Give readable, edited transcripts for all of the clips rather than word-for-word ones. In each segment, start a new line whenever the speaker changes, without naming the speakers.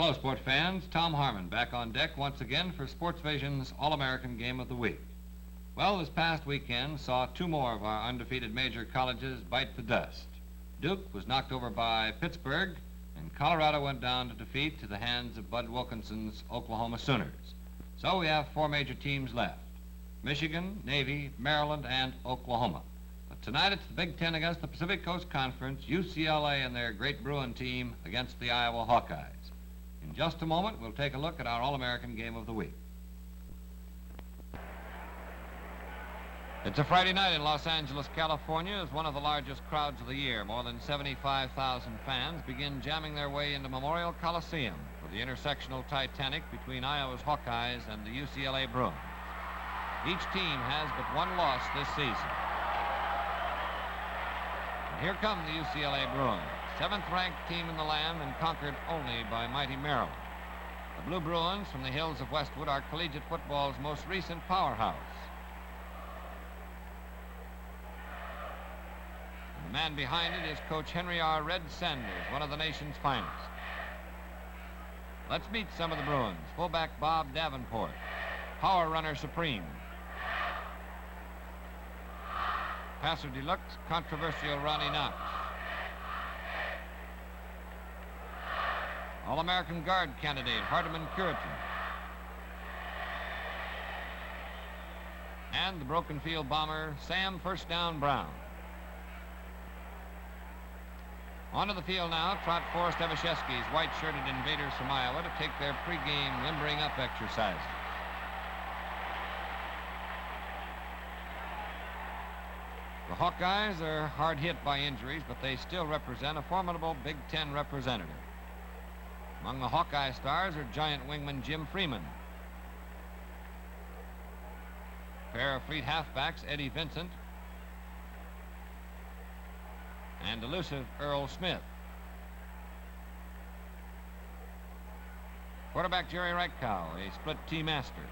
Hello, sport fans. Tom Harmon back on deck once again for Sports Vision's All-American Game of the Week. Well, this past weekend saw two more of our undefeated major colleges bite the dust. Duke was knocked over by Pittsburgh, and Colorado went down to defeat to the hands of Bud Wilkinson's Oklahoma Sooners. So we have four major teams left: Michigan, Navy, Maryland, and Oklahoma. But tonight it's the Big Ten against the Pacific Coast Conference, UCLA and their great Bruin team against the Iowa Hawkeyes. In just a moment, we'll take a look at our All-American Game of the Week. It's a Friday night in Los Angeles, California, as one of the largest crowds of the year. More than 75,000 fans begin jamming their way into Memorial Coliseum for the intersectional Titanic between Iowa's Hawkeyes and the UCLA Bruins. Each team has but one loss this season. And here come the UCLA Bruins, seventh-ranked team in the land and conquered only by mighty Maryland. The Blue Bruins from the hills of Westwood are collegiate football's most recent powerhouse. The man behind it is Coach Henry R. Red Sanders, one of the nation's finest. Let's meet some of the Bruins. Fullback Bob Davenport, power runner supreme. Passer deluxe, controversial Ronnie Knox. All-American guard candidate Hardeman Curitan. And the broken field bomber Sam First Down Brown. Onto the field now trot Forrest Evashevski's white-shirted invaders from Iowa to take their pregame limbering up exercises. The Hawkeyes are hard hit by injuries, but they still represent a formidable Big Ten representative. Among the Hawkeye stars are giant wingman Jim Freeman, a pair of fleet halfbacks Eddie Vincent, and elusive Earl Smith. Quarterback Jerry Reichow, a split T master.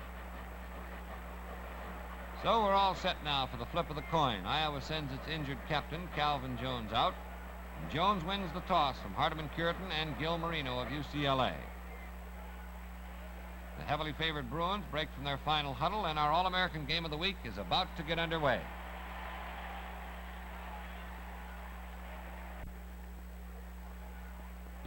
So we're all set now for the flip of the coin. Iowa sends its injured captain, Calvin Jones, out. And Jones wins the toss from Hardeman Curitan and Gil Marino of UCLA. The heavily favored Bruins break from their final huddle, and our All-American Game of the Week is about to get underway.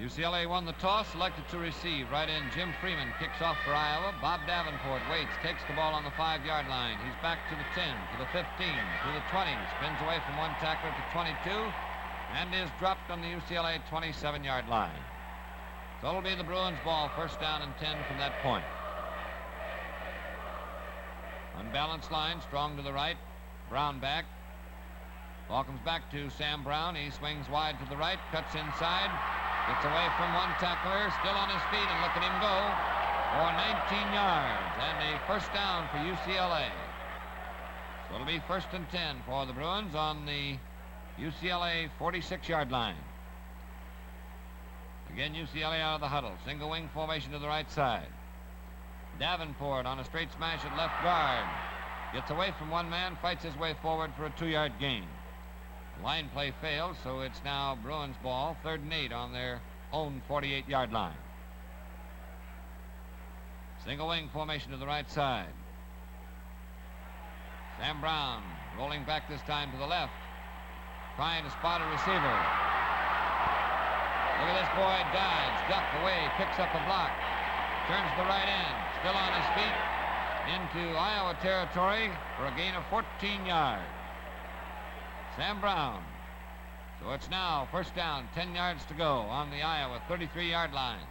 UCLA won the toss, selected to receive. Right in, Jim Freeman kicks off for Iowa. Bob Davenport waits, takes the ball on the 5-yard line. He's back to the 10, to the 15, to the 20. Spins away from one tackler to 22, and is dropped on the UCLA 27-yard line. So it'll be the Bruins' ball, first down and 10 from that point. Unbalanced line, strong to the right. Brown back. Ball comes back to Sam Brown. He swings wide to the right, cuts inside. Gets away from one tackler, still on his feet, and look at him go for 19 yards and a first down for UCLA. So it'll be first and 10 for the Bruins on the UCLA 46-yard line. Again, UCLA out of the huddle. Single wing formation to the right side. Davenport on a straight smash at left guard. Gets away from one man, fights his way forward for a 2-yard gain. Line play fails, so it's now Bruins ball, 3rd and 8 on their own 48-yard line. Single wing formation to the right side. Sam Brown rolling back this time to the left, trying to spot a receiver. Look at this boy dodge, duck away, picks up a block, turns the right end, still on his feet, into Iowa territory for a gain of 14 yards. Sam Brown. So it's now first down, 10 yards to go on the Iowa 33-yard line.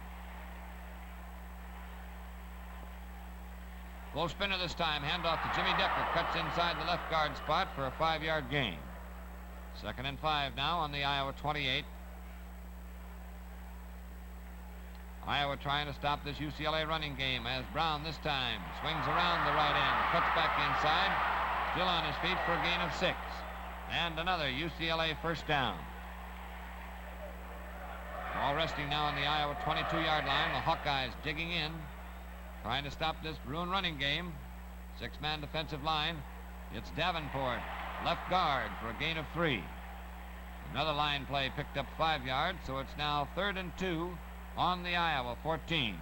Full spinner this time, handoff to Jimmy Decker, cuts inside the left guard spot for a 5-yard gain. 2nd and 5 now on the Iowa 28. Iowa trying to stop this UCLA running game as Brown this time swings around the right end, cuts back inside, still on his feet for a gain of 6. And another UCLA first down. All resting now on the Iowa 22-yard line. The Hawkeyes digging in, trying to stop this Bruin running game. 6-man defensive line. It's Davenport, left guard for a gain of 3. Another line play picked up 5 yards, so it's now 3rd and 2 on the Iowa 14.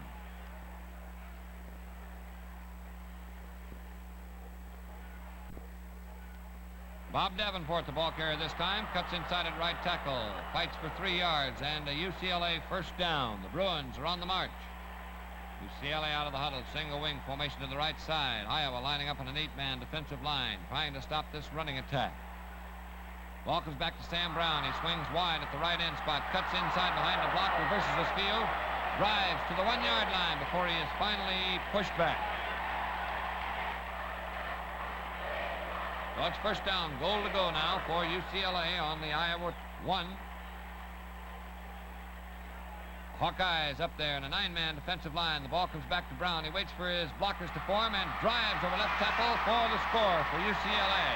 Bob Davenport, the ball carrier this time, cuts inside at right tackle, fights for 3 yards, and a UCLA first down. The Bruins are on the march. UCLA out of the huddle, single wing formation to the right side. Iowa lining up on an 8-man defensive line, trying to stop this running attack. Ball comes back to Sam Brown. He swings wide at the right end spot, cuts inside behind the block, reverses his field, drives to the 1-yard line before he is finally pushed back. Well, it's first down, goal to go now for UCLA on the Iowa 1. Hawkeyes up there in a 9-man defensive line. The ball comes back to Brown. He waits for his blockers to form and drives over left tackle for the score for UCLA.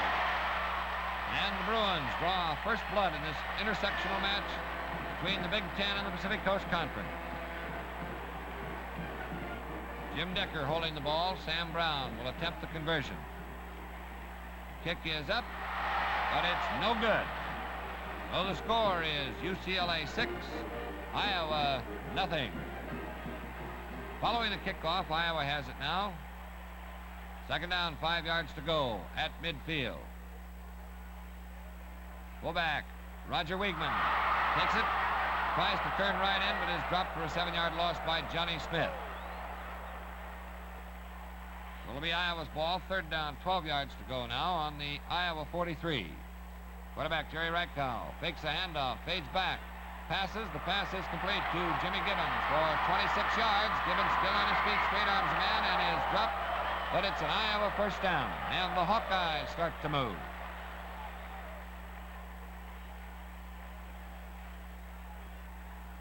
And the Bruins draw first blood in this intersectional match between the Big Ten and the Pacific Coast Conference. Jim Decker holding the ball. Sam Brown will attempt the conversion. Kick is up, but it's no good. So the score is UCLA 6, Iowa nothing. Following the kickoff, Iowa has it now. Second down, 5 yards to go at midfield. Fullback, Roger Wiegman takes it, tries to turn right in, but is dropped for a 7-yard loss by Johnny Smith. It'll be Iowa's ball. Third down, 12 yards to go now on the Iowa 43. Quarterback Jerry Radkow fakes a handoff, fades back, passes. The pass is complete to Jimmy Gibbons for 26 yards. Gibbons still on his feet, straight arms a man, and is dropped, but it's an Iowa first down, and the Hawkeyes start to move.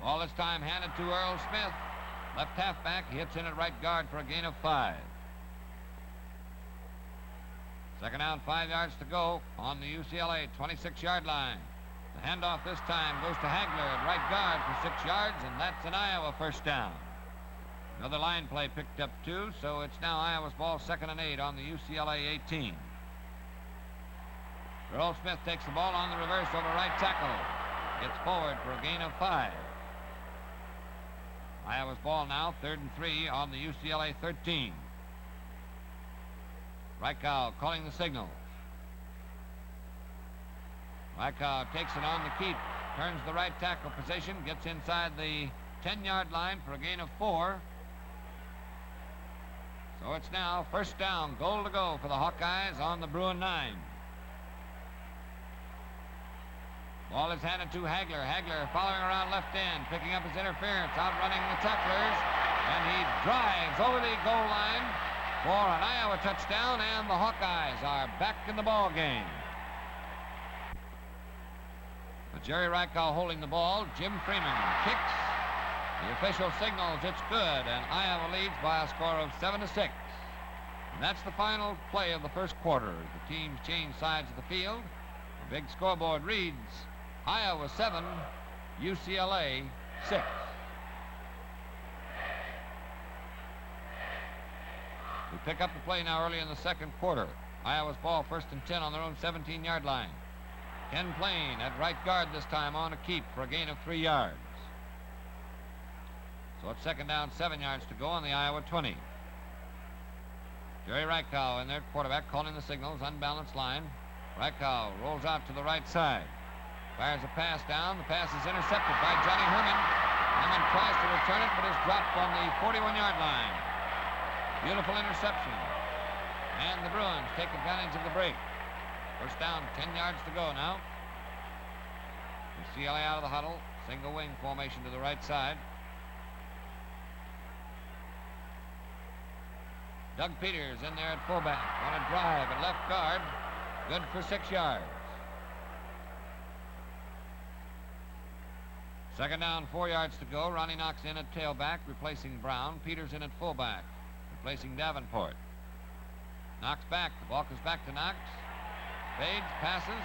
Ball this time handed to Earl Smith, left halfback. He hits in at right guard for a gain of 5. Second down, 5 yards to go on the UCLA 26-yard line. The handoff this time goes to Hagler at right guard for 6 yards, and that's an Iowa first down. Another line play picked up too, so it's now Iowa's ball, 2nd and 8 on the UCLA 18. Earl Smith takes the ball on the reverse over right tackle. Gets forward for a gain of 5. Iowa's ball now, 3rd and 3 on the UCLA 13. Radkow calling the signal. Radkow takes it on the keep, turns the right tackle position, gets inside the 10-yard line for a gain of 4. So it's now first down, goal to go for the Hawkeyes on the Bruin 9. Ball is handed to Hagler. Hagler following around left end, picking up his interference, outrunning the tacklers, and he drives over the goal line for an Iowa touchdown, and the Hawkeyes are back in the ball game. But Jerry Radkow holding the ball. Jim Freeman kicks. The official signals it's good, and Iowa leads by a score of 7-6. And that's the final play of the first quarter. The teams change sides of the field. The big scoreboard reads Iowa 7, UCLA 6. We pick up the play now early in the second quarter. Iowa's ball, 1st and 10 on their own 17-yard line. Ken Plain at right guard this time on a keep for a gain of 3 yards. So it's 2nd down, 7 yards to go on the Iowa 20. Jerry Radkow in there, quarterback, calling the signals, unbalanced line. Radkow rolls out to the right side. Fires a pass down. The pass is intercepted by Johnny Herman. Herman tries to return it, but is dropped on the 41-yard line. Beautiful interception. And the Bruins take advantage of the break. First down, 10 yards to go now. UCLA out of the huddle. Single wing formation to the right side. Doug Peters in there at fullback on a drive at left guard. Good for 6 yards. Second down, 4 yards to go. Ronnie Knox in at tailback, replacing Brown. Peters in at fullback, replacing Davenport. Knox back. The ball comes back to Knox. Fades, passes.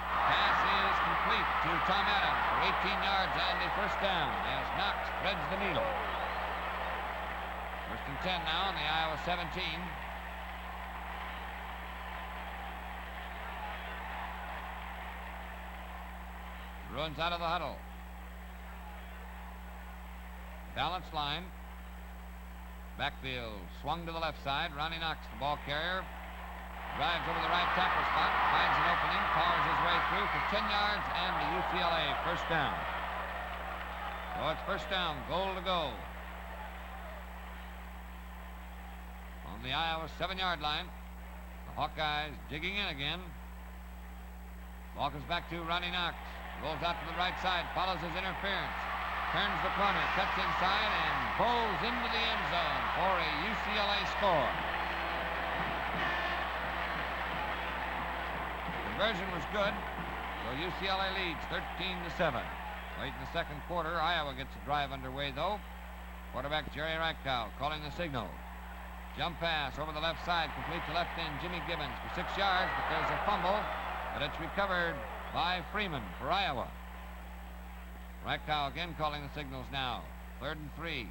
Pass is complete to Tom Adams for 18 yards and a first down as Knox threads the needle. 1st and 10 now on the Iowa 17. Bruins out of the huddle. Balanced line. Backfield swung to the left side. Ronnie Knox, the ball carrier, drives over the right tackle spot, finds an opening, powers his way through for 10 yards, and the UCLA first down. So it's first down, goal to go. On the Iowa 7-yard line, the Hawkeyes digging in again. Ball comes back to Ronnie Knox. Rolls out to the right side, follows his interference. Turns the corner, cuts inside, and bowls into the end zone for a UCLA score. Conversion was good, so UCLA leads 13-7. Late in the second quarter, Iowa gets a drive underway, though. Quarterback Jerry Reichow calling the signal. Jump pass over the left side, complete to left end Jimmy Gibbons for 6 yards, but there's a fumble, but it's recovered by Freeman for Iowa. Reichow again calling the signals now. 3rd and 3.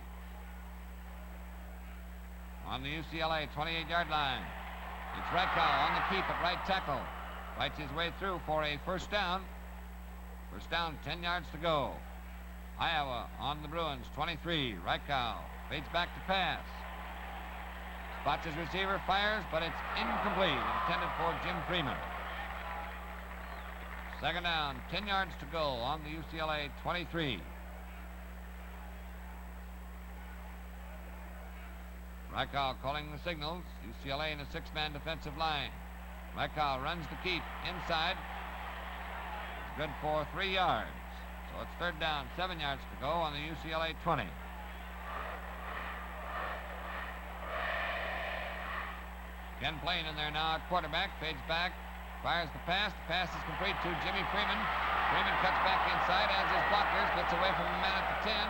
On the UCLA 28-yard line. It's Reichow on the keep at right tackle. Fights his way through for a first down. First down, 10 yards to go. Iowa on the Bruins, 23. Reichow fades back to pass. Spots his receiver, fires, but it's incomplete, intended for Jim Freeman. Second down, 10 yards to go on the UCLA 23. Reichow calling the signals. UCLA in a 6-man defensive line. Reichow runs the keep inside. It's good for 3 yards. So it's third down, 7 yards to go on the UCLA 20. Ken Plain in there now at quarterback, fades back, fires the pass. The pass is complete to Jimmy Freeman. Freeman cuts back inside, as his blockers, gets away from the man at the 10.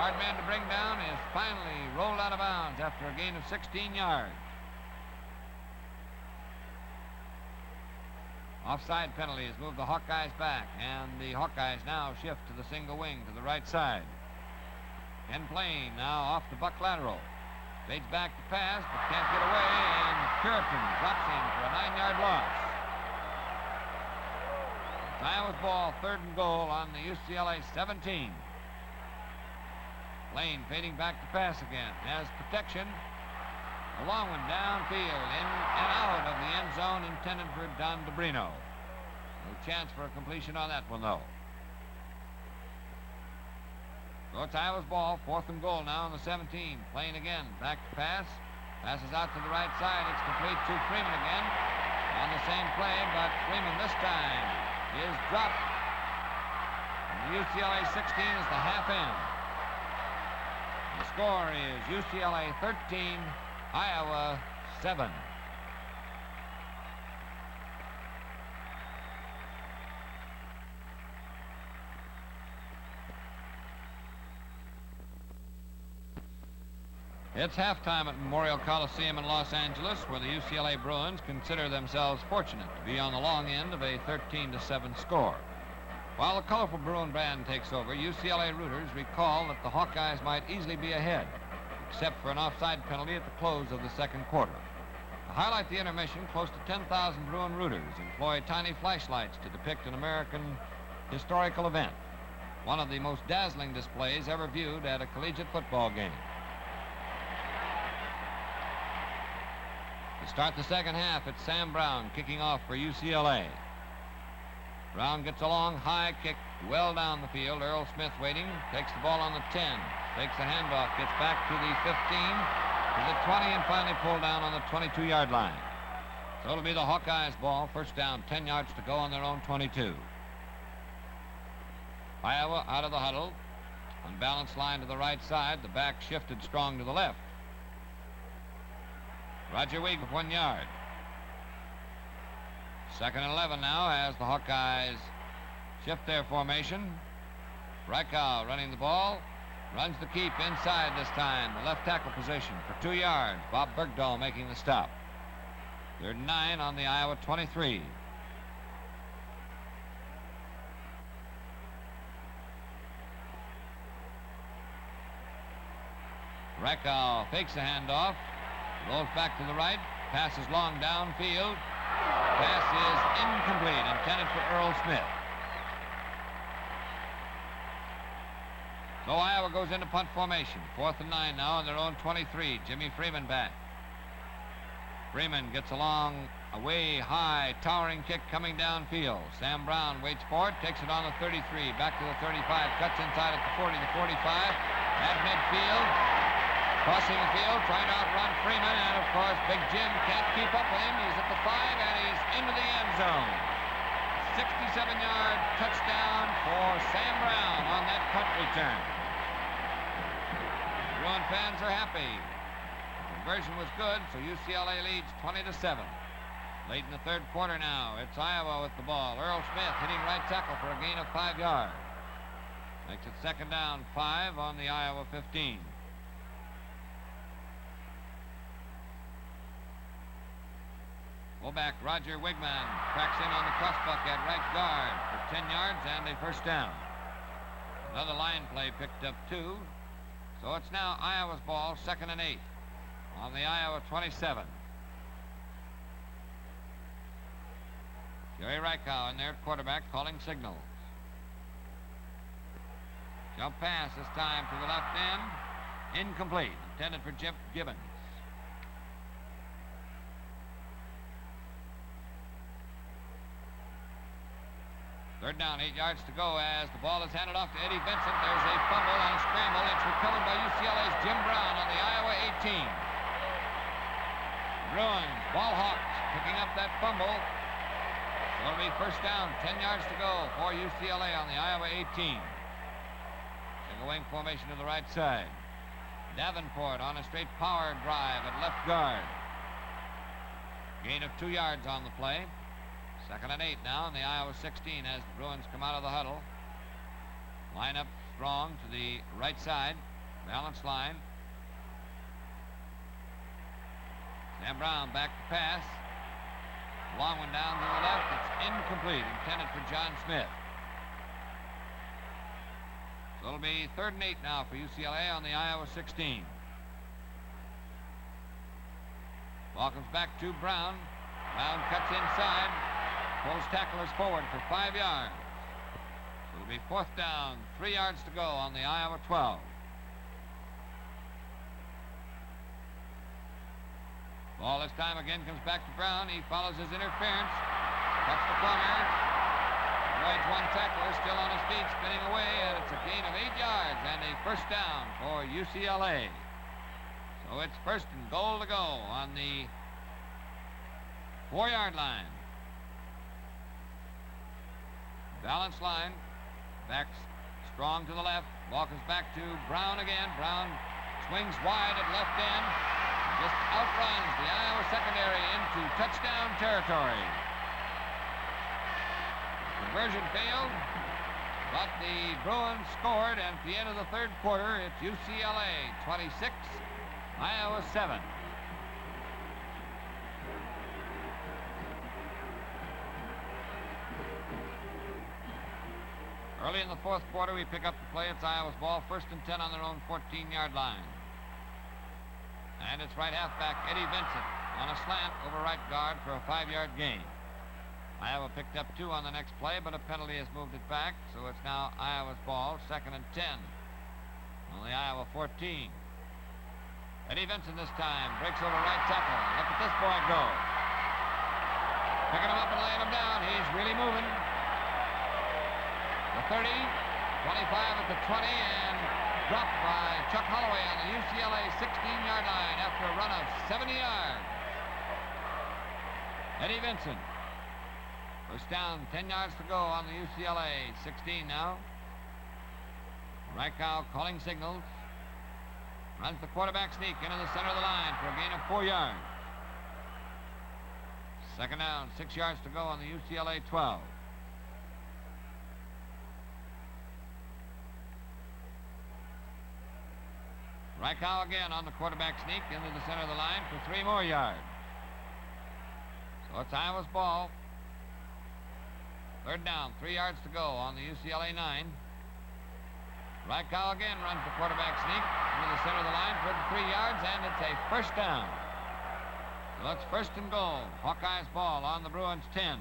Hard man to bring down is finally rolled out of bounds after a gain of 16 yards. Offside penalty has moved the Hawkeyes back, and the Hawkeyes now shift to the single wing to the right side. Ken Plain now off the buck lateral. Fades back to pass, but can't get away, and Puritan drops in for a 9-yard loss. It's Iowa's ball, 3rd and goal on the UCLA 17. Plain fading back to pass again, has protection. A long one downfield, in and out of the end zone, intended for Don DeBrino. No chance for a completion on that one, though. So it's Iowa's ball, 4th and goal now on the 17. Plain again, back to pass. Passes out to the right side. It's complete to Freeman again on the same play, but Freeman this time is dropped. And the UCLA 16 is the half end. The score is UCLA 13, Iowa 7. It's halftime at Memorial Coliseum in Los Angeles, where the UCLA Bruins consider themselves fortunate to be on the long end of a 13-7 score. While the colorful Bruin band takes over, UCLA rooters recall that the Hawkeyes might easily be ahead, except for an offside penalty at the close of the second quarter. To highlight the intermission, close to 10,000 Bruin rooters employ tiny flashlights to depict an American historical event, one of the most dazzling displays ever viewed at a collegiate football game. To start the second half, it's Sam Brown kicking off for UCLA. Brown gets a long, high kick well down the field. Earl Smith waiting, takes the ball on the 10, takes the handoff, gets back to the 15, to the 20, and finally pulled down on the 22-yard line. So it'll be the Hawkeyes' ball, first down, 10 yards to go on their own 22. Iowa out of the huddle. Unbalanced line to the right side. The back shifted strong to the left. Roger Weig with 1 yard. Second and 11 now as the Hawkeyes shift their formation. Reichow running the ball. Runs the keep inside this time. The left tackle position for 2 yards. Bob Bergdahl making the stop. 3rd and 9 on the Iowa 23. Reichow fakes the handoff. Rolls back to the right. Passes long downfield. Pass is incomplete, intended for Earl Smith. So Iowa goes into punt formation. 4th and 9 now on their own 23. Jimmy Freeman back. Freeman gets along a way high, towering kick coming downfield. Sam Brown waits for it, takes it on the 33, back to the 35, cuts inside at the 40, the 45, at midfield, crossing the field, trying to outrun Freeman, and of course Big Jim can't keep up with him. He's at the 5, and he's into the end zone. 67-yard touchdown for Sam Brown on that punt return. Bruin fans are happy. Conversion was good, so UCLA leads 20-7. Late in the third quarter now, it's Iowa with the ball. Earl Smith hitting right tackle for a gain of 5 yards. Makes it 2nd down, 5 on the Iowa 15. Fullback Roger Wigman cracks in on the crossbuck at right guard for 10 yards and a 1st down. Another line play picked up 2. So it's now Iowa's ball, 2nd and 8 on the Iowa 27. Jerry Reichow in there at quarterback calling signals. Jump pass this time to the left end. Incomplete. Intended for Jeff Gibbons. 3rd down, 8 yards to go as the ball is handed off to Eddie Vincent. There's a fumble and a scramble. It's recovered by UCLA's Jim Brown on the Iowa 18. Bruins, ball hawks, picking up that fumble. It'll be 1st down, 10 yards to go for UCLA on the Iowa 18. Single wing formation to the right side. Davenport on a straight power drive at left guard. Gain of 2 yards on the play. 2nd and 8 now on the Iowa 16 as the Bruins come out of the huddle. Line up strong to the right side. Balanced line. Sam Brown back to pass. Long one down to the left. It's incomplete. Intended for John Smith. So it'll be 3rd and 8 now for UCLA on the Iowa 16. Ball comes back to Brown. Brown cuts inside. Pulls tacklers forward for 5 yards. So it'll be 4th down, 3 yards to go on the Iowa 12. Ball this time again comes back to Brown. He follows his interference. Cuts the corner. Avoids one tackler, still on his feet, spinning away, and it's a gain of 8 yards and a 1st down for UCLA. So it's 1st and goal to go on the 4-yard line. Balanced line. Backs strong to the left. Ball comes back to Brown again. Brown swings wide at left end. Just outruns the Iowa secondary into touchdown territory. Conversion failed, but the Bruins scored, and at the end of the 3rd quarter, it's UCLA 26, Iowa 7. Early in the 4th quarter, we pick up the play. It's Iowa's ball, 1st and 10 on their own 14-yard line. And it's right halfback Eddie Vincent on a slant over right guard for a 5-yard gain. Iowa picked up 2 on the next play, but a penalty has moved it back, so it's now Iowa's ball, 2nd and 10 on the Iowa 14. Eddie Vincent this time breaks over right tackle. Look at this boy go. Picking him up and laying him down. He's really moving. The 30, 25 at the 20, and dropped by Chuck Holloway on the UCLA 16-yard line after a run of 70 yards. Eddie Vincent. 1st down, 10 yards to go on the UCLA 16 now. Reichow calling signals. Runs the quarterback sneak into the center of the line for a gain of 4 yards. 2nd down, 6 yards to go on the UCLA 12. Reichow again on the quarterback sneak into the center of the line for 3 more yards. So it's Iowa's ball. 3rd down, 3 yards to go on the UCLA 9. Reichow again runs the quarterback sneak into the center of the line for the 3 yards, and it's a 1st down. So it's 1st and goal. Hawkeyes ball on the Bruins 10.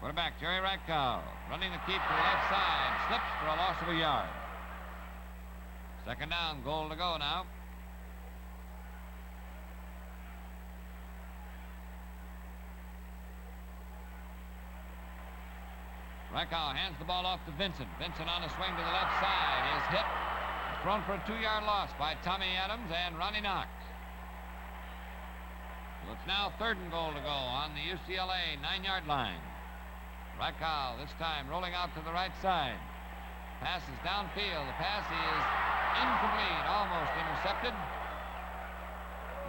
Quarterback Jerry Radkow running the keep to the left side. Slips for a loss of a yard. Second down, goal to go now. Radkow hands the ball off to Vincent. Vincent on a swing to the left side is hit. Thrown for a 2-yard loss by Tommy Adams and Ronnie Knox. So it's now third and goal to go on the UCLA 9-yard line. Radkow this time rolling out to the right side. Passes downfield. The pass is incomplete, almost intercepted.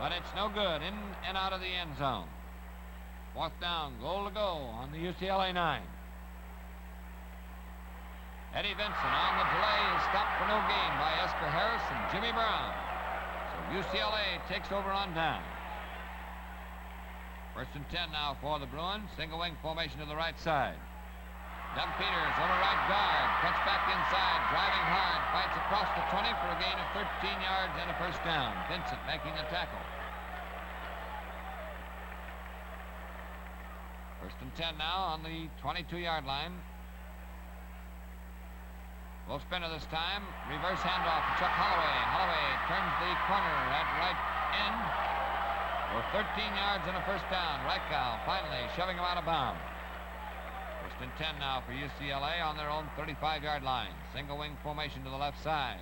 But it's no good, in and out of the end zone. Fourth down, goal to go on the UCLA 9. Eddie Vincent on the delay is stopped for no gain by Esther Harris and Jimmy Brown. So UCLA takes over on down. First and 10 now for the Bruins. Single wing formation to the right side. Doug Peters over right guard. Cuts back inside, driving hard. Fights across the 20 for a gain of 13 yards and a first down. Vincent making the tackle. First and 10 now on the 22-yard line. Full spinner this time. Reverse handoff to Chuck Holloway. Holloway turns the corner at right end for 13 yards and a first down. Radkow finally shoving him out of bounds. First and 10 now for UCLA on their own 35-yard line. Single wing formation to the left side.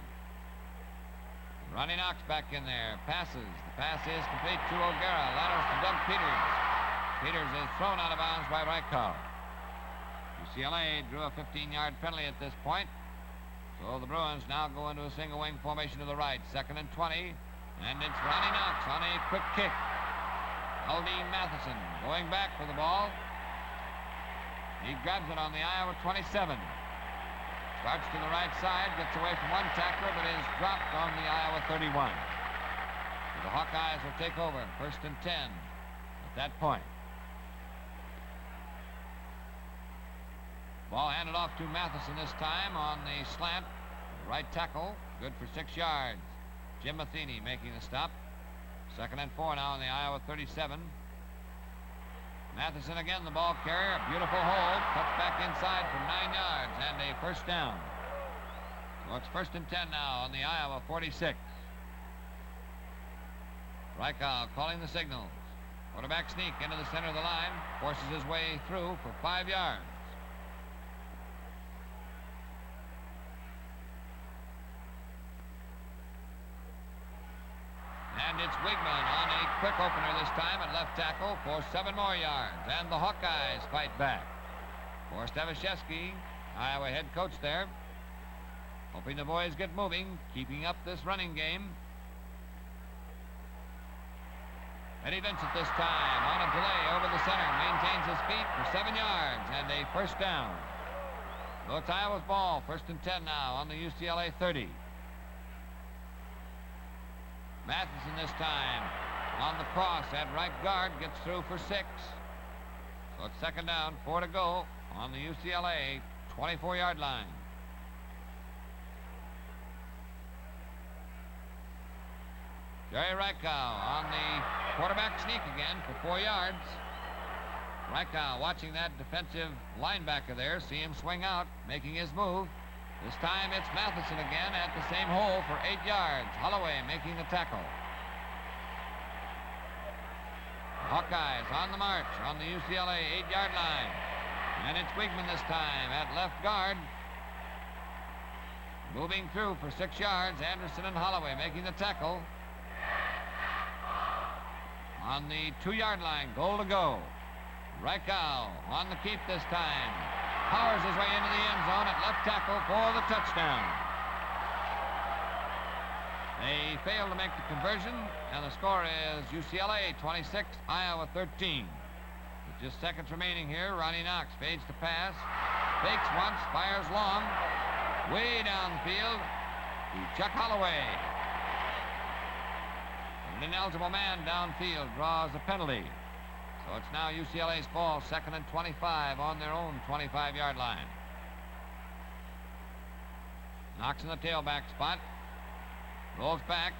Ronnie Knox back in there. Passes. The pass is complete to O'Gara. Laterals to Doug Peters. Peters is thrown out of bounds by Radkow. UCLA drew a 15-yard penalty at this point. So the Bruins now go into a single wing formation to the right. Second and 20. And it's Ronnie Knox on a quick kick. Aldine Matheson going back for the ball. He grabs it on the Iowa 27. Starts to the right side, gets away from one tackler, but is dropped on the Iowa 31. So the Hawkeyes will take over. First and 10 at that point. Ball handed off to Matheson this time on the slant. Right tackle, good for 6 yards. Jim Matheny making the stop. Second and 4 now on the Iowa 37. Matheson again, the ball carrier. Beautiful hold. Cuts back inside for 9 yards and a first down. So it's first and 10 now on the Iowa 46. Radkow calling the signals. Quarterback sneak into the center of the line. Forces his way through for 5 yards. And it's Wigman on a quick opener this time at left tackle for 7 more yards. And the Hawkeyes fight back. Forrest Evashevski, Iowa head coach there, hoping the boys get moving, keeping up this running game. Eddie Vincent this time on a delay over the center, maintains his feet for 7 yards and a first down. So it's Iowa's ball, first and 10 now on the UCLA 30. Matheson this time on the cross at right guard, gets through for 6. So it's second down, 4 to go on the UCLA 24-yard line. Jerry Radkow on the quarterback sneak again for 4 yards. Radkow watching that defensive linebacker there, see him swing out, making his move. This time it's Matheson again at the same hole for 8 yards. Holloway making the tackle. Hawkeyes on the march on the UCLA 8-yard line. And it's Wigman this time at left guard. Moving through for 6 yards. Anderson and Holloway making the tackle. On the 2-yard line, goal to go. Radkow on the keep this time. Powers his way into the end zone at left tackle for the touchdown. They failed to make the conversion, and the score is UCLA 26, Iowa 13. With just seconds remaining here, Ronnie Knox fades to pass, fakes once, fires long, way down the field to Chuck Holloway. An ineligible man downfield draws a penalty. So it's now UCLA's ball, second and 25 on their own 25-yard line. Knox in the tailback spot. Rolls back.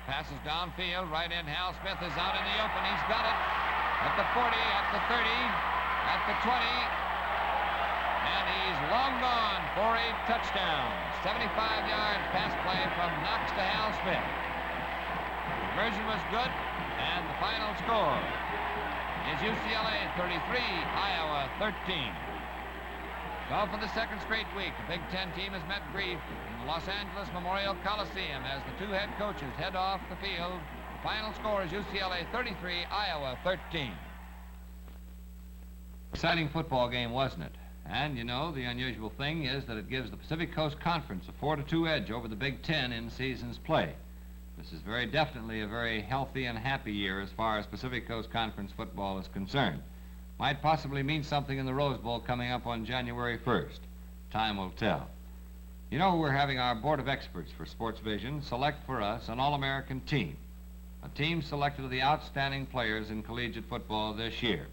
Passes downfield. Right end. Hal Smith is out in the open. He's got it. At the 40, at the 30, at the 20, He's long gone for a touchdown. 75-yard pass play from Knox to Hal Smith. The conversion was good, and the final score is UCLA 33, Iowa 13. So for the second straight week, the Big Ten team has met grief in the Los Angeles Memorial Coliseum as the two head coaches head off the field. The final score is UCLA 33, Iowa 13. Exciting football game, wasn't it? And, you know, the unusual thing is that it gives the Pacific Coast Conference a 4-2 edge over the Big Ten in season's play. This is very definitely a very healthy and happy year as far as Pacific Coast Conference football is concerned. Might possibly mean something in the Rose Bowl coming up on January 1st. Time will tell. You know, we're having our Board of Experts for Sports Vision select for us an All-American team. A team selected of the outstanding players in collegiate football this year.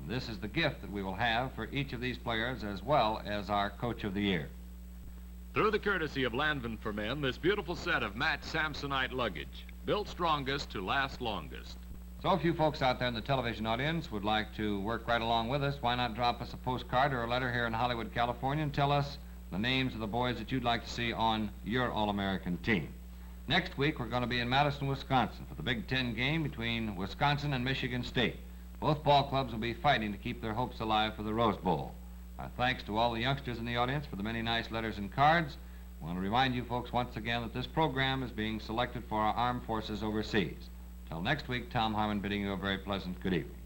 And this is the gift that we will have for each of these players as well as our Coach of the Year.
Through the courtesy of Lanvin for Men, this beautiful set of matte Samsonite luggage, built strongest to last longest.
So if you folks out there in the television audience would like to work right along with us, why not drop us a postcard or a letter here in Hollywood, California, and tell us the names of the boys that you'd like to see on your All-American team. Next week, we're going to be in Madison, Wisconsin for the Big Ten game between Wisconsin and Michigan State. Both ball clubs will be fighting to keep their hopes alive for the Rose Bowl. Our thanks to all the youngsters in the audience for the many nice letters and cards. I want to remind you folks once again that this program is being selected for our armed forces overseas. Till next week, Tom Harmon bidding you a very pleasant good evening.